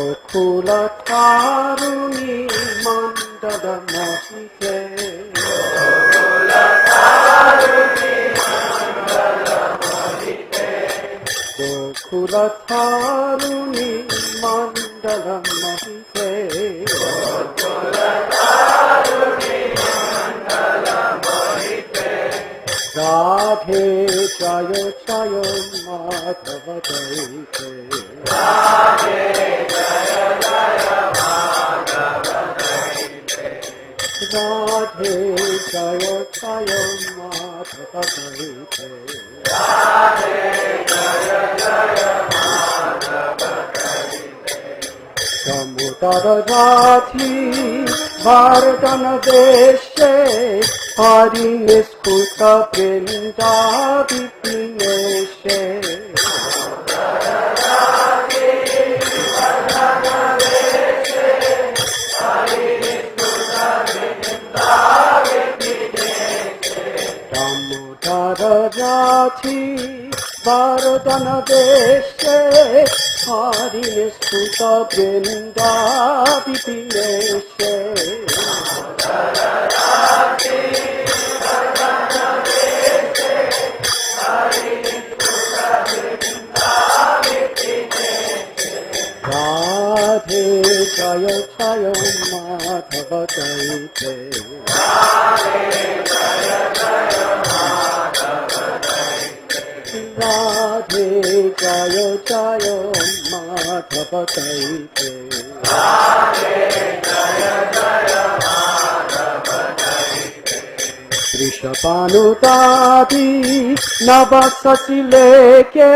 Gokula Taruni Mandala Mohite Gokula Taruni Mandala Mohite Radhe Jaya Jaya Madhava Daite Radhe Jaya Jaya Madhava Daite Radhe Jaya Jaya Madhava Daite Radhe Jaya Jaya Madhava Daite Samudara Rathi Vardhana Deshe Hari Niskuta Vrinda Vipineshe Damodara Rathi Vardhana Deshe Hari Niskuta Vrinda Vipineshe Radhe Jaya Jaya Madhava Daite Radhe Jaya Jaya Madhava Daite Radhe Jaya Jaya Madhava Daite Radhe Jaya Jaya Madhava Daite Vrishabhanutadi Navasasi Leke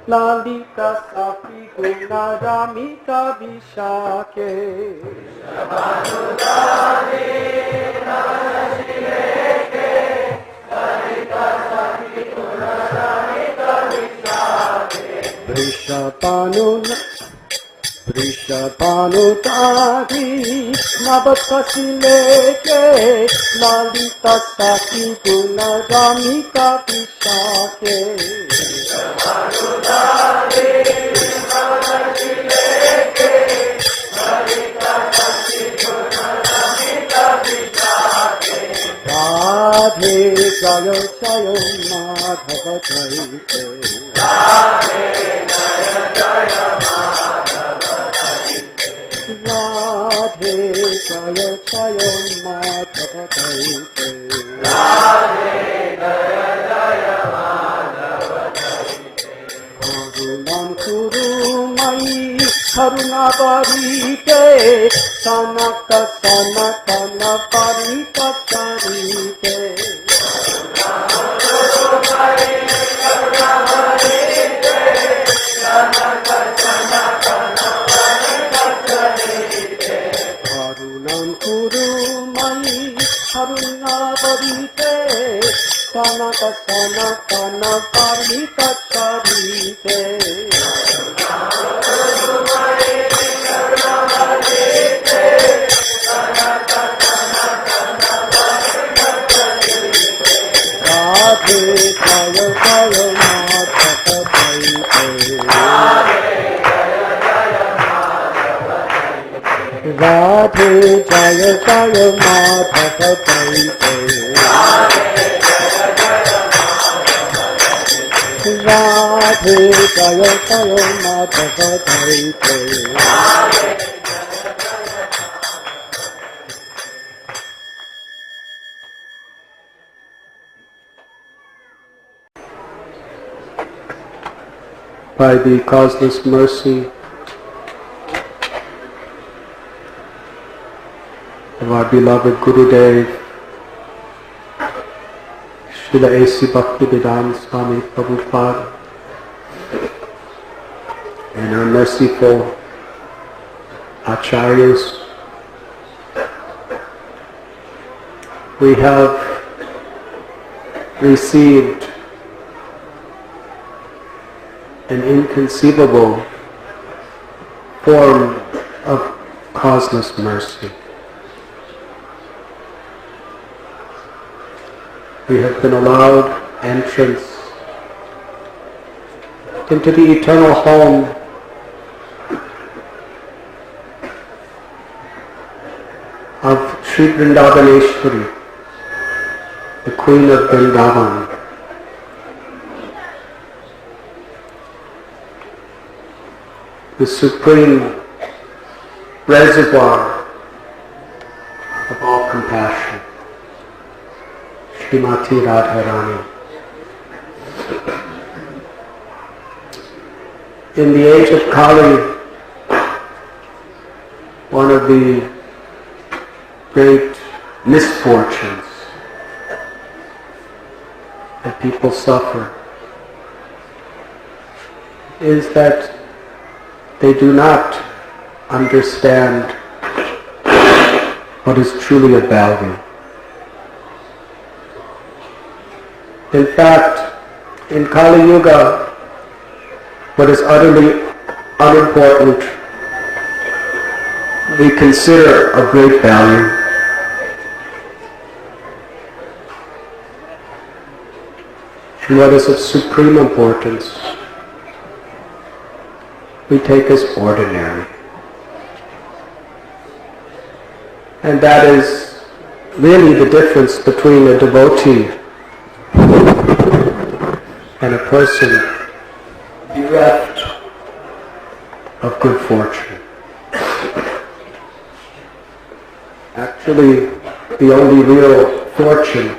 Lalita Sapi Guna Ramita Vishake Vrishabhanutadi Navasasi Leke Lalita Sapi Guna Ramita Vishake Vrishabhanutadi Navasasi Leke Lalita Sapi Guna Ramita Vishake Vrishabhanutadi Navasasi Leke Lalita Sapi Guna Ramita Vishake Radhe Jaya Jaya Madhava Daite Radhe Jaya Jaya Madhava Daite Radhe Jaya Jaya Madhava Daite Radhe Jaya Jaya Madhava Daite Karunam Kuru Mai Karuna Varite Sanaka Sanatana Parita Charite Karunam Kuru Mai Karuna Varite Sanaka Sanatana Parita Charite Karunam Kuru Mai Karuna Varite Sanaka Sanatana Parita Charite Radhe Jaya Jaya Madhava Daite Radhe Jaya Jaya Madhava Daite Radhe Jaya Jaya Madhava Daite By the causeless mercy of our beloved Gurudev, Srila A.C. Bhaktivedanta Swami Prabhupada, and our merciful Acharyas, we have received an inconceivable form of causeless mercy. We have been allowed entrance into the eternal home Shri Vrindavaneshwari, the Queen of Vrindavan. The supreme reservoir of all compassion, Srimati Radharani. In the age of Kali, one of the great misfortunes that people suffer is that they do not understand what is truly of value. In fact, in Kali Yuga, what is utterly unimportant, we consider of great value. And what is of supreme importance, we take as ordinary. And that is really the difference between a devotee and a person bereft of good fortune. Actually, the only real fortune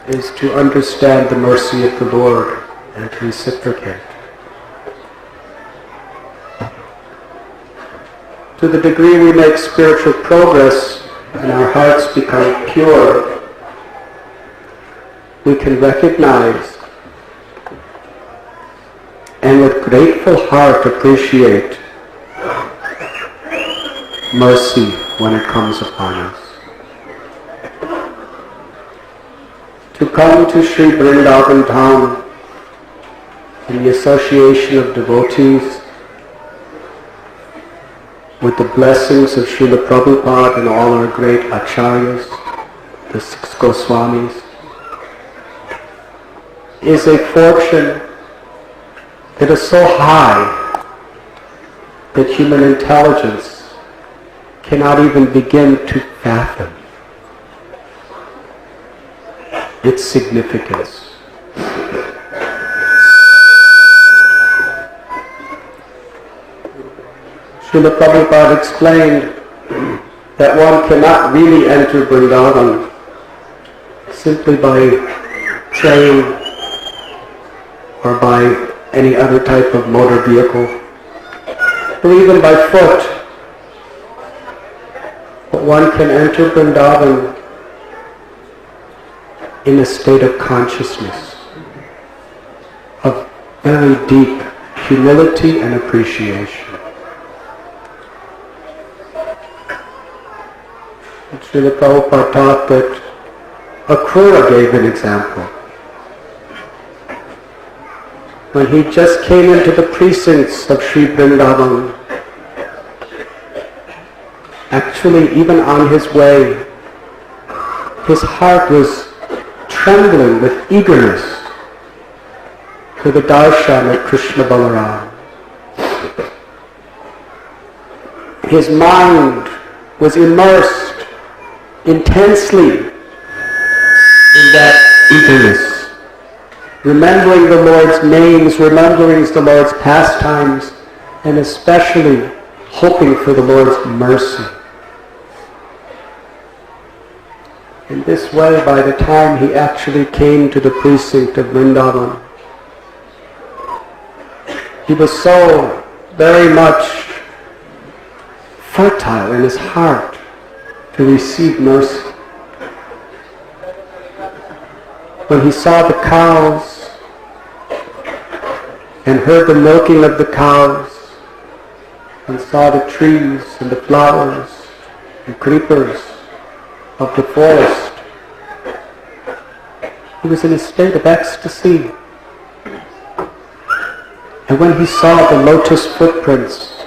is to understand the mercy of the Lord and to reciprocate. To the degree we make spiritual progress and our hearts become pure, we can recognize and with grateful heart appreciate mercy when it comes upon us. To come to Sri Vrindavan Dham in the association of devotees with the blessings of Srila Prabhupada and all our great acharyas, the 6 Goswamis, is a fortune that is so high that human intelligence cannot even begin to fathom its significance. Srila Prabhupada explained that one cannot really enter Vrindavan simply by train or by any other type of motor vehicle, or even by foot. But one can enter Vrindavan in a state of consciousness, of very deep humility and appreciation. And Srila Prabhupada taught that Akrura gave an example. When he just came into the precincts of Sri Vrindavan, actually even on his way, his heart was trembling with eagerness for the darshan of Krishna Balaram. His mind was immersed intensely in that eagerness, remembering the Lord's names, remembering the Lord's pastimes, and especially hoping for the Lord's mercy. In this way, by the time he actually came to the precinct of Vrindavan, he was so very much fertile in his heart to receive mercy. When he saw the cows and heard the milking of the cows and saw the trees and the flowers and creepers of the forest, he was in a state of ecstasy. And when he saw the lotus footprints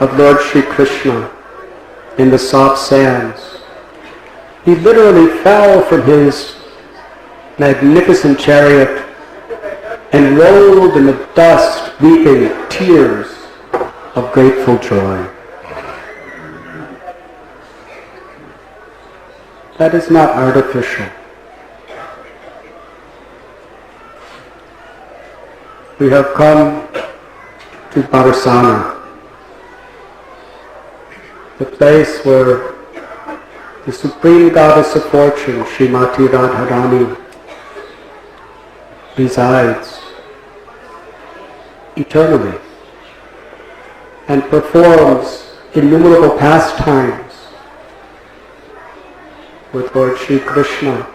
of Lord Shri Krishna in the soft sands, he literally fell from his magnificent chariot and rolled in the dust, weeping tears of grateful joy. That is not artificial. We have come to Barsana, the place where the Supreme Goddess of Fortune, Srimati Radharani, resides eternally and performs innumerable pastimes with Lord Shri Krishna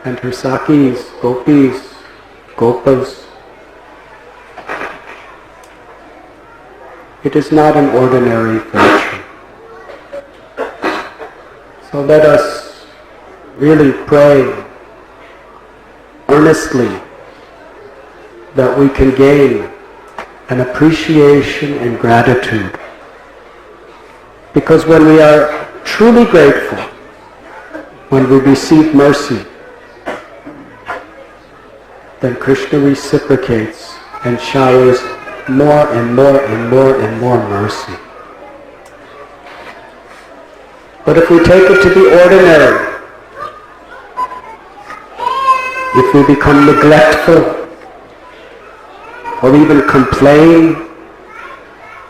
and her Sakis, Gopis, Gopas. It is not an ordinary fortune. So let us really pray earnestly that we can gain an appreciation and gratitude. Because when we are truly grateful, when we receive mercy, then Krishna reciprocates and showers more and more and more and more mercy. But if we take it to be ordinary, if we become neglectful, or even complain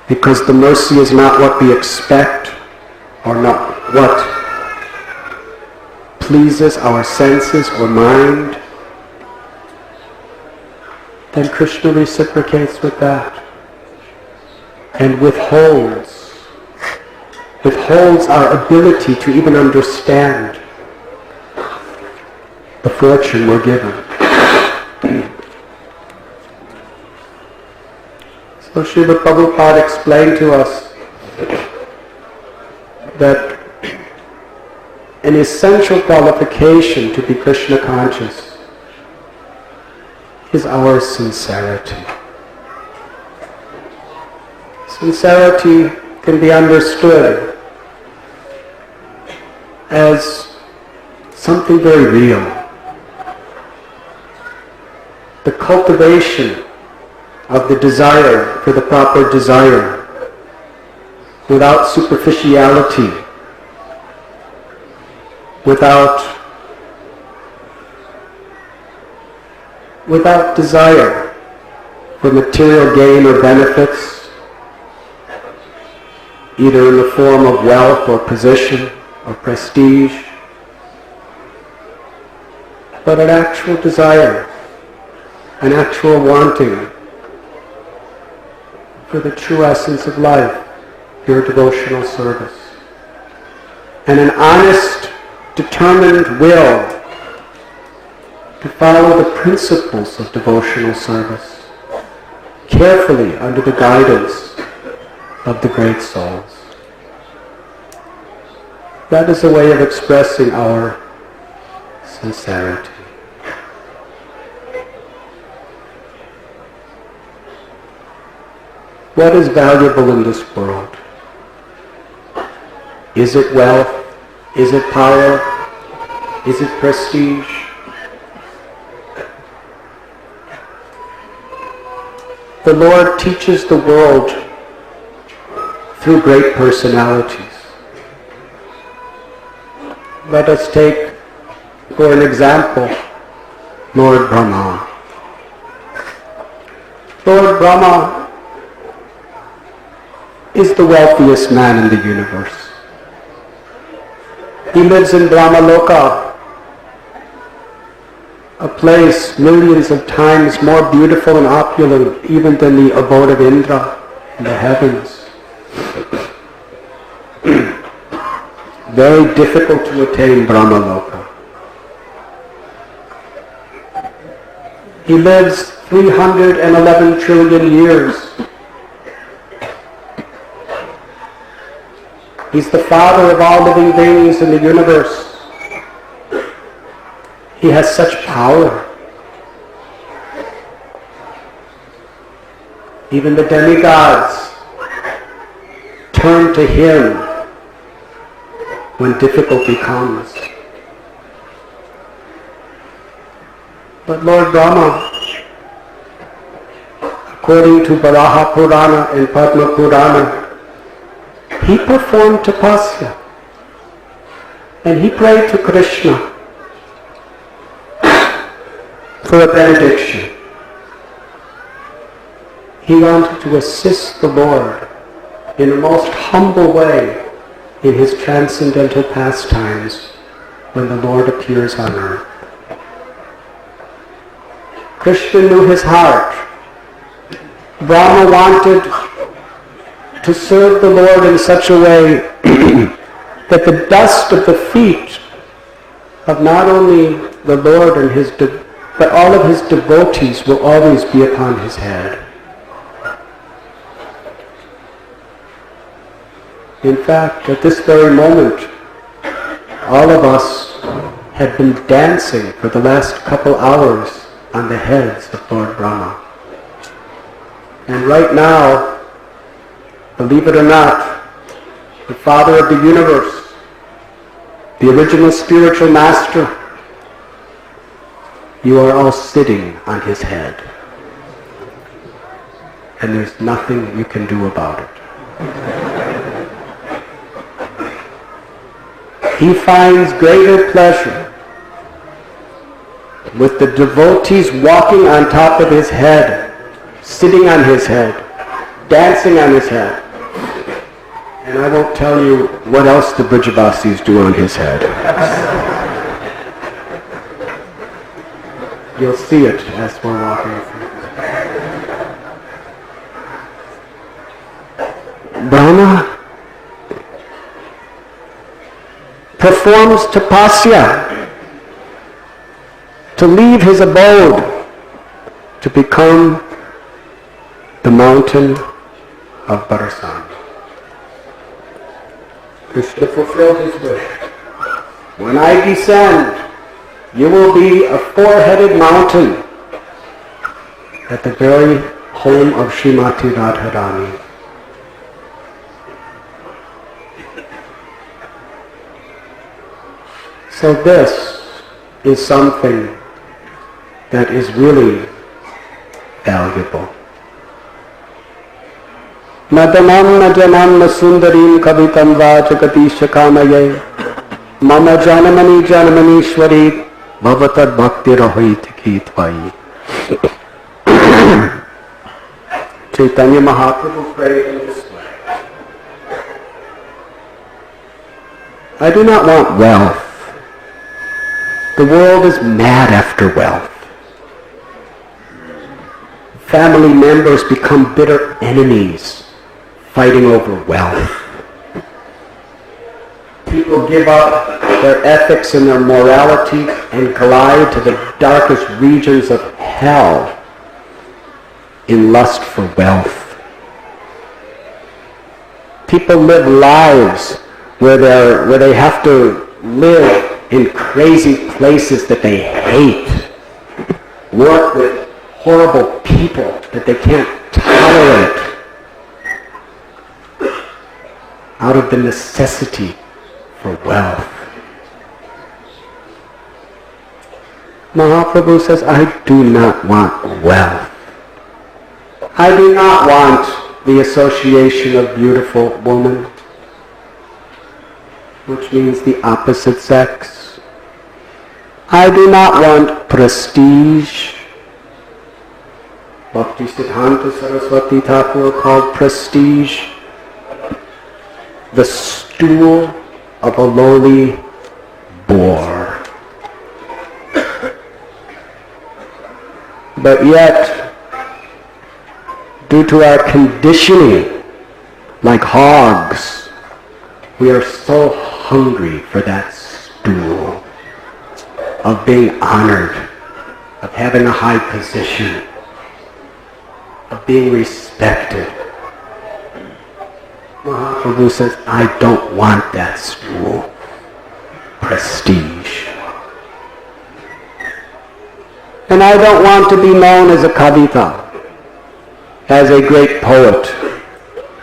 because the mercy is not what we expect, or not what pleases our senses or mind, then Krishna reciprocates with that and withholds our ability to even understand the fortune we're given. So Srila Prabhupada explained to us that an essential qualification to be Krishna conscious is our sincerity. Sincerity can be understood as something very real. The cultivation of the desire for the proper desire without superficiality, without desire for material gain or benefits, either in the form of wealth or position or prestige, but an actual desire, an actual wanting for the true essence of life, pure devotional service, and an honest, determined will to follow the principles of devotional service carefully under the guidance of the great souls. That is a way of expressing our sincerity. What is valuable in this world? Is it wealth? Is it power? Is it prestige? The Lord teaches the world through great personalities. Let us take, for an example, Lord Brahma. Lord Brahma is the wealthiest man in the universe. He lives in Brahmaloka, a place millions of times more beautiful and opulent even than the abode of Indra in the heavens. Very difficult to attain Brahmaloka. He lives 311 trillion years. He's the father of all living beings in the universe. He has such power. Even the demigods turn to him when difficulty comes. But Lord Brahma, according to Varaha Purana and Padma Purana, he performed tapasya. And he prayed to Krishna for a benediction. He wanted to assist the Lord in the most humble way in his transcendental pastimes when the Lord appears on earth. Krishna knew his heart. Brahma wanted to serve the Lord in such a way that the dust of the feet of not only the Lord and but all of his devotees will always be upon his head. In fact, at this very moment, all of us had been dancing for the last couple hours on the heads of Lord Brahma. And right now, believe it or not, the Father of the universe, the original spiritual master, you are all sitting on his head. And there's nothing you can do about it. He finds greater pleasure with the devotees walking on top of his head, sitting on his head, dancing on his head. And I won't tell you what else the Brajavasis do on his head. You'll see it as we're walking through. Brahma performs tapasya to leave his abode to become the mountain of Barasan. Krishna fulfilled his wish. When I descend, you will be a four-headed mountain at the very home of Srimati Radharani. So this is something that is really valuable. Madamam najanam sundarim kavitam vajagati shakamaye mama janamani janamanishwari bhavatad bhakti rahit kitvayi. Chaitanya Mahaprabhu prayed in this way. I do not want wealth. The world is mad after wealth. Family members become bitter enemies, fighting over wealth. People give up their ethics and their morality and glide to the darkest regions of hell in lust for wealth. People live lives where they have to live in crazy places that they hate, work with horrible people that they can't tolerate, out of the necessity for wealth. Mahaprabhu says, I do not want wealth. I do not want the association of beautiful women, which means the opposite sex. I do not want prestige. Bhakti Siddhanta Saraswati Thakur called prestige the stool of a lowly boar. But yet, due to our conditioning, like hogs, we are so hungry for that stool of being honored, of having a high position, of being respected. Mahaprabhu says, I don't want that stool. Prestige. And I don't want to be known as a kavita, as a great poet,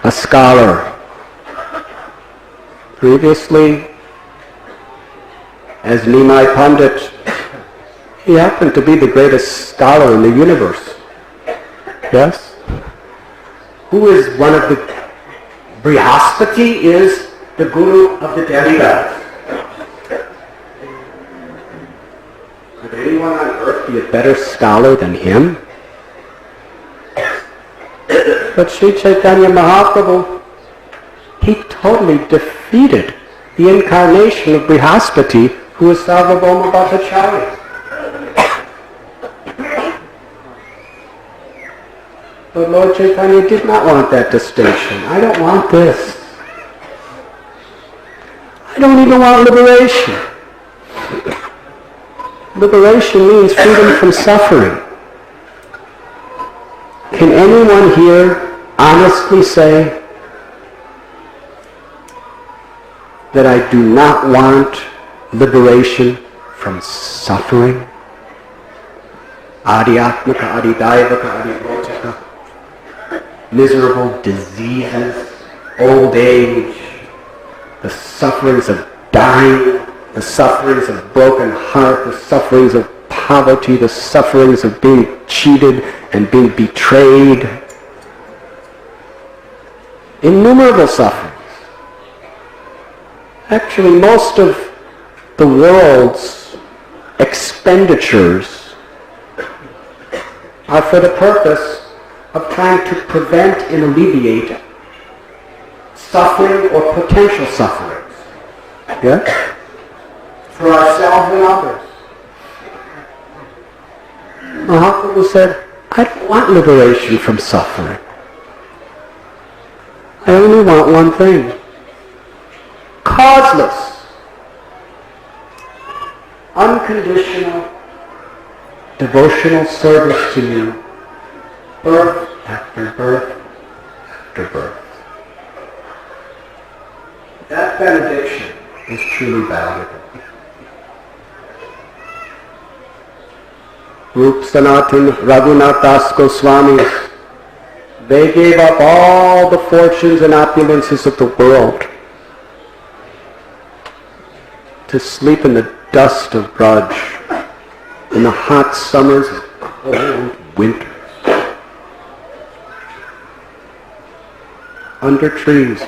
a scholar. Previously, as Nimai Pandit, he happened to be the greatest scholar in the universe. Yes? Who is one of the... Brihaspati is the guru of the demigods. Would anyone on earth be a better scholar than him? But Sri Chaitanya Mahaprabhu, he totally defeated the incarnation of Brihaspati, who was Sarvabhauma Bhattacharya. But Lord Chaitanya did not want that distinction. I don't want this. I don't even want liberation. Liberation means freedom from suffering. Can anyone here honestly say that I do not want liberation from suffering? Adhyatmika, adhidaivaka, adhibhotika. Miserable diseases, old age, the sufferings of dying, the sufferings of broken heart, the sufferings of poverty, the sufferings of being cheated and being betrayed. Innumerable sufferings. Actually, most of the world's expenditures are for the purpose of trying to prevent and alleviate suffering or potential sufferings. Yeah? For ourselves and others. Mahaprabhu said, I don't want liberation from suffering. I only want one thing. Causeless, unconditional, devotional service to you, birth after birth after birth. That benediction is truly valuable. Rup Sanatan Radhanath Das Goswamis, they gave up all the fortunes and opulences of the world to sleep in the dust of Braj in the hot summers and cold winters. Under trees.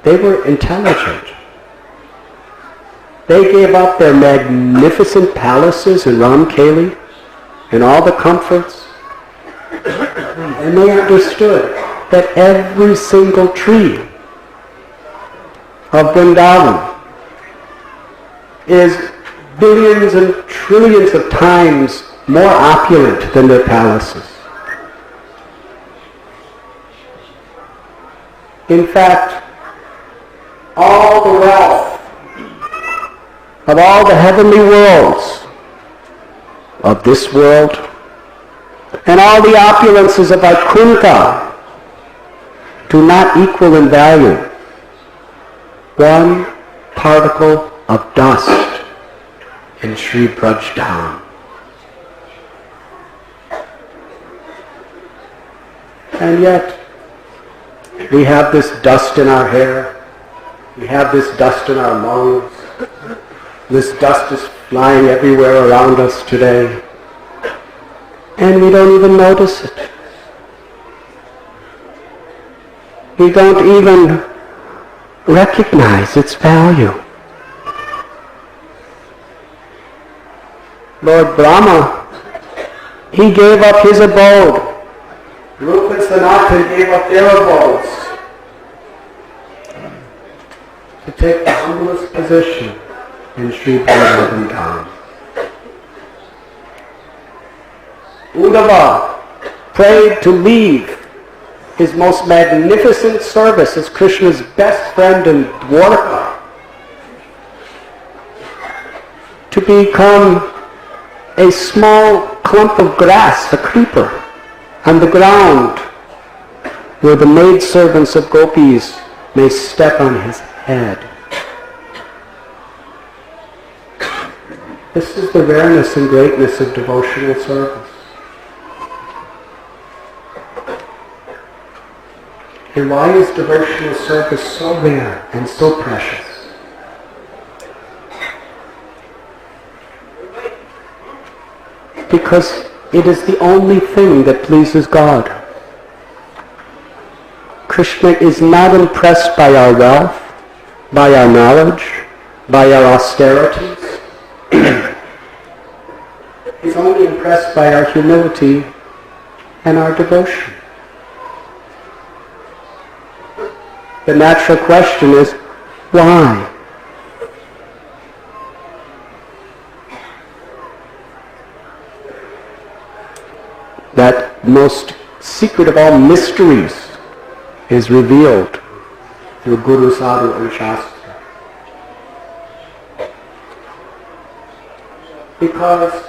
They were intelligent. They gave up their magnificent palaces in Ramkeli and all the comforts. And they understood that every single tree of Vrindavan is billions and trillions of times more opulent than their palaces. In fact, all the wealth of all the heavenly worlds of this world and all the opulences of Vaikuntha do not equal in value one particle of dust in Sri Braj Dham. And yet, we have this dust in our hair, we have this dust in our lungs, this dust is flying everywhere around us today, and we don't even notice it. We don't even recognize its value. Lord Brahma, he gave up his abode. Rupa and Sanatan gave up their abodes to take the humblest position in Sri Vrindavan Dham. Uddhava prayed to leave his most magnificent service as Krishna's best friend in Dwarka to become a small clump of grass, a creeper, on the ground where the maidservants of gopis may step on his head. This is the rareness and greatness of devotional service. And why is devotional service so rare and so precious? Because it is the only thing that pleases God. Krishna is not impressed by our wealth, by our knowledge, by our austerities. is only impressed by our humility and our devotion. The natural question is, why? That most secret of all mysteries is revealed through Guru, Sadhu and Shastra. Because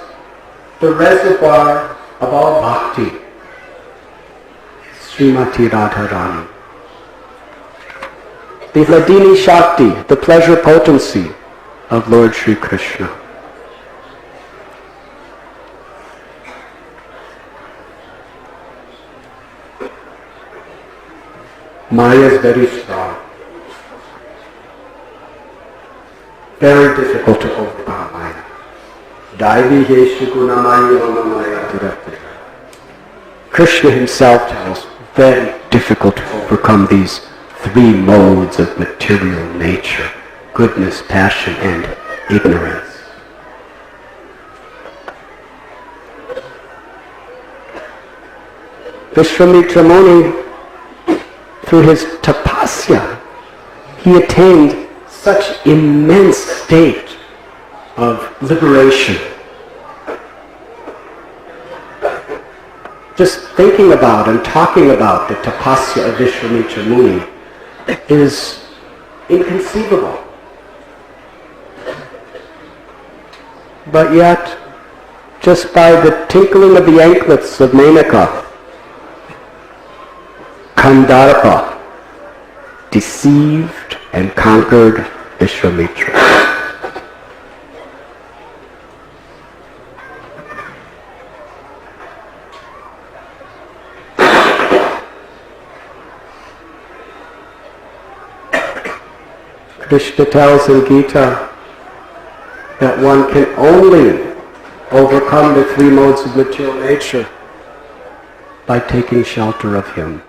the reservoir of all bhakti is Srimati Radharani. The Hladini Shakti, the pleasure potency of Lord Shri Krishna. Maya is very strong. Very difficult to overcome Maya. Daivi Heshu Guna Maya Directly. Krishna himself tells, very difficult to overcome these three modes of material nature: goodness, passion, and ignorance. Vishwamitra Muni, through his tapasya, he attained such immense state of liberation. Just thinking about and talking about the tapasya of Vishwamitra Muni is inconceivable. But yet, just by the tinkling of the anklets of Menaka, Kandarpa deceived and conquered Vishwamitra. Krishna tells in Gita that one can only overcome the three modes of material nature by taking shelter of him.